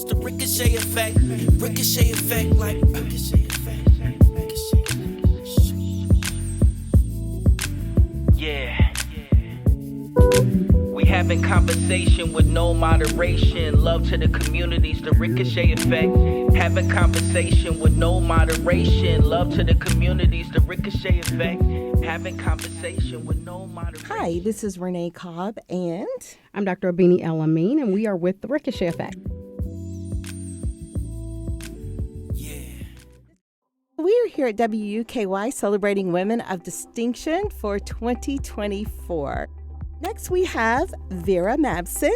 the ricochet effect. Ricochet effect, like ricochet effect. Yeah. We having conversation with no moderation. Love to the communities, the ricochet effect. Having conversation with no moderation. Love to the communities, the ricochet effect. Having conversation with no moderation. Hi, this is Renee Cobb, and I'm Dr. Abini El Amin, and we are with the Ricochet Effect. we are here at WUKY celebrating Women of Distinction for 2024. Next, we have Vera Mabson.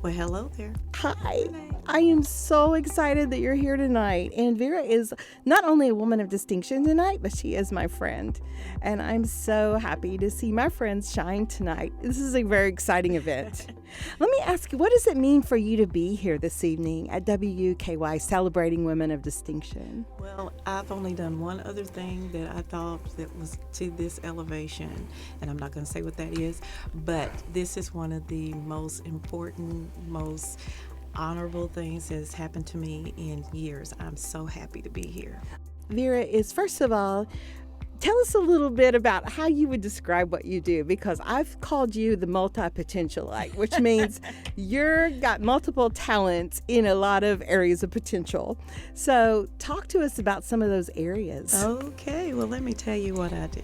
Well, hello there. Hi. I am so excited that you're here tonight. And Vera is not only a woman of distinction tonight, but she is my friend. And I'm so happy to see my friends shine tonight. This is a very exciting event. Let me ask you, what does it mean for you to be here this evening at WUKY celebrating Women of Distinction? Well, I've only done one other thing that I thought that was to this elevation, and I'm not going to say what that is, but this is one of the most important, most honorable things that has happened to me in years. I'm so happy to be here. Vera is, first of all, tell us a little bit about how you would describe what you do, because I've called you the multipotentialite, which means you've got multiple talents in a lot of areas of potential. So talk to us about some of those areas. Okay, well, let me tell you what I do.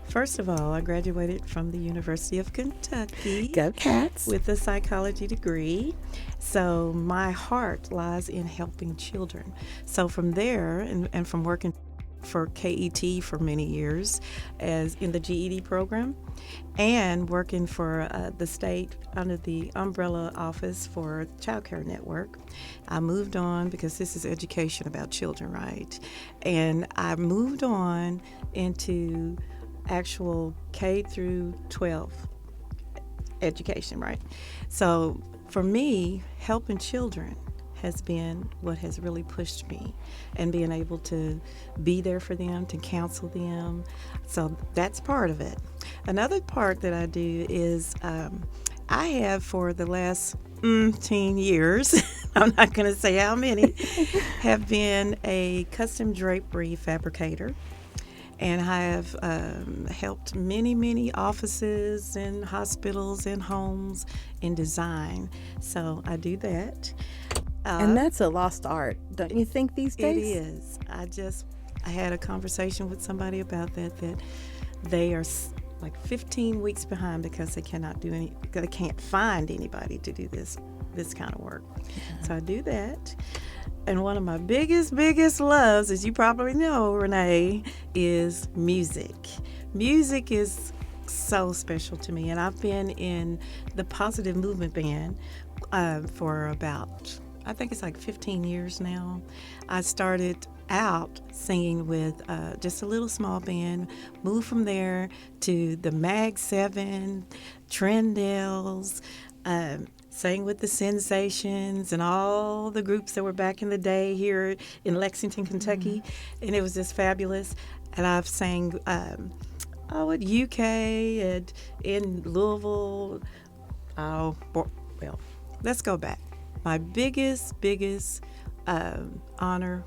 First of all, I graduated from the University of Kentucky. Go Cats. With a psychology degree. So my heart lies in helping children. So from there, and from working for KET for many years as in the GED program, and working for the state under the umbrella office for Child Care Network, I moved on because this is education about children, right? And I moved on into actual K through 12 education, right? So for me, helping children has been what has really pushed me, and being able to be there for them, to counsel them. So that's part of it. Another part that I do is I have for the last 10 years, I'm not going to say how many, have been a custom drapery fabricator. And I have helped many offices and hospitals and homes in design. So I do that. And that's a lost art, don't you think, these days? It is. I had a conversation with somebody about that they are like 15 weeks behind because they can't find anybody to do this kind of work. Yeah. So I do that. And one of my biggest loves, as you probably know, Renee, is music. Music is so special to me, and I've been in the Positive Movement Band for about, I think it's like 15 years now. I started out singing with just a little small band, moved from there to the Mag 7, Trendales, sang with the Sensations and all the groups that were back in the day here in Lexington, Kentucky, and it was just fabulous. And I've sang at UK and in Louisville. Well, let's go back. My biggest honor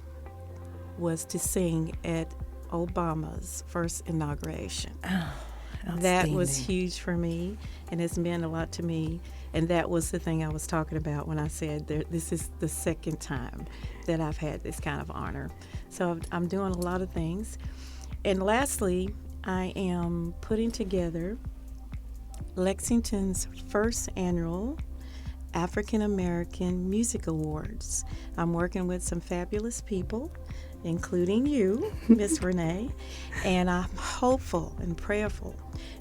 was to sing at Obama's first inauguration. Oh, that was huge for me, and it's meant a lot to me. And that was the thing I was talking about when I said this is the second time that I've had this kind of honor. So I'm doing a lot of things. And lastly, I am putting together Lexington's first annual African American Music Awards. I'm working with some fabulous people, including you, Miss Renee, and I'm hopeful and prayerful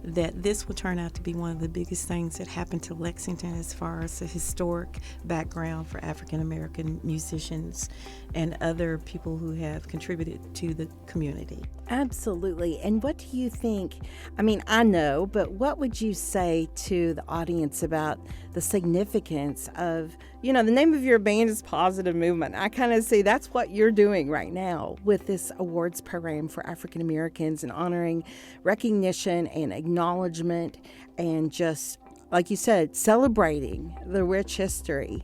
that this will turn out to be one of the biggest things that happened to Lexington as far as the historic background for African American musicians and other people who have contributed to the community. Absolutely. And what do you think? I mean, I know, but what would you say to the audience about the significance of, the name of your band is Positive Movement. I kind of see that's what you're doing right now with this awards program for African Americans and honoring recognition and acknowledgement and just, like you said, celebrating the rich history.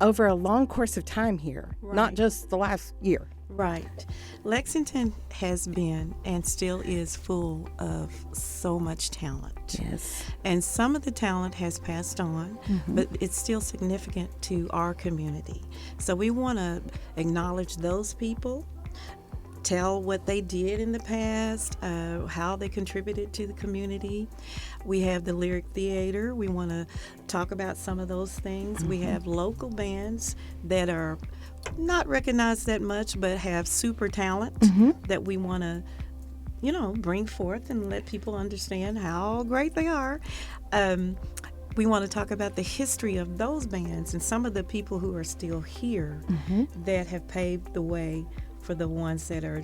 over a long course of time here, not Right. just the last year. Right. Lexington has been and still is full of so much talent. Yes. And some of the talent has passed on, but it's still significant to our community. So we want to acknowledge those people, tell what they did in the past, how they contributed to the community. We have the Lyric Theater. We want to talk about some of those things. We have local bands that are not recognized that much, but have super talent that we want to, bring forth and let people understand how great they are. We want to talk about the history of those bands and some of the people who are still here that have paved the way for the ones that are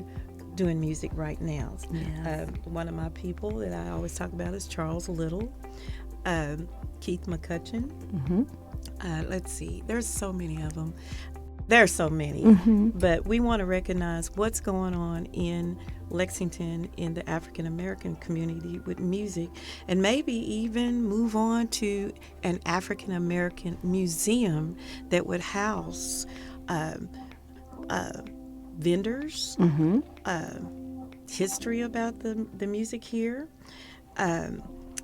doing music right now. Yes. One of my people that I always talk about is Charles Little, Keith McCutcheon. Let's see, there's so many of them. There's so many, but we want to recognize what's going on in Lexington in the African American community with music, and maybe even move on to an African American museum that would house vendors, history about the music here.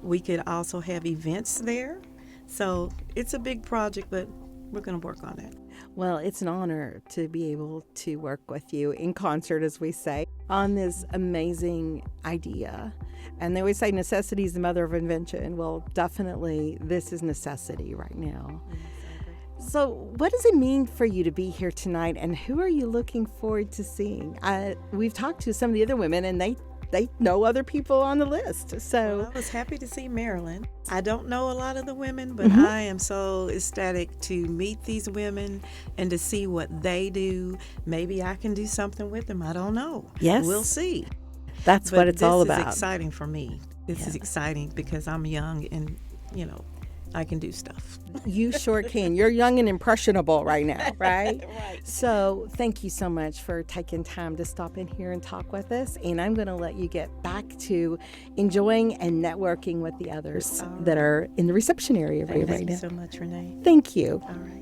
We could also have events there. So it's a big project, but we're going to work on it. Well, it's an honor to be able to work with you in concert, as we say, on this amazing idea. And they always say necessity is the mother of invention. Well, definitely this is necessity right now. So what does it mean for you to be here tonight, and who are you looking forward to seeing? We've talked to some of the other women, and they know other people on the list. So Well, I was happy to see Marilyn. I don't know a lot of the women, but I am so ecstatic to meet these women and to see what they do. Maybe I can do something with them. I don't know. Yes. We'll see. that's But what it's all This about. is exciting for me. This is exciting because I'm young and, I can do stuff. You sure can. You're young and impressionable right now, right? Right. So thank you so much for taking time to stop in here and talk with us. And I'm going to let you get back to enjoying and networking with the others that are in the reception area right Thank now. you so much, Renee. Thank you. All right.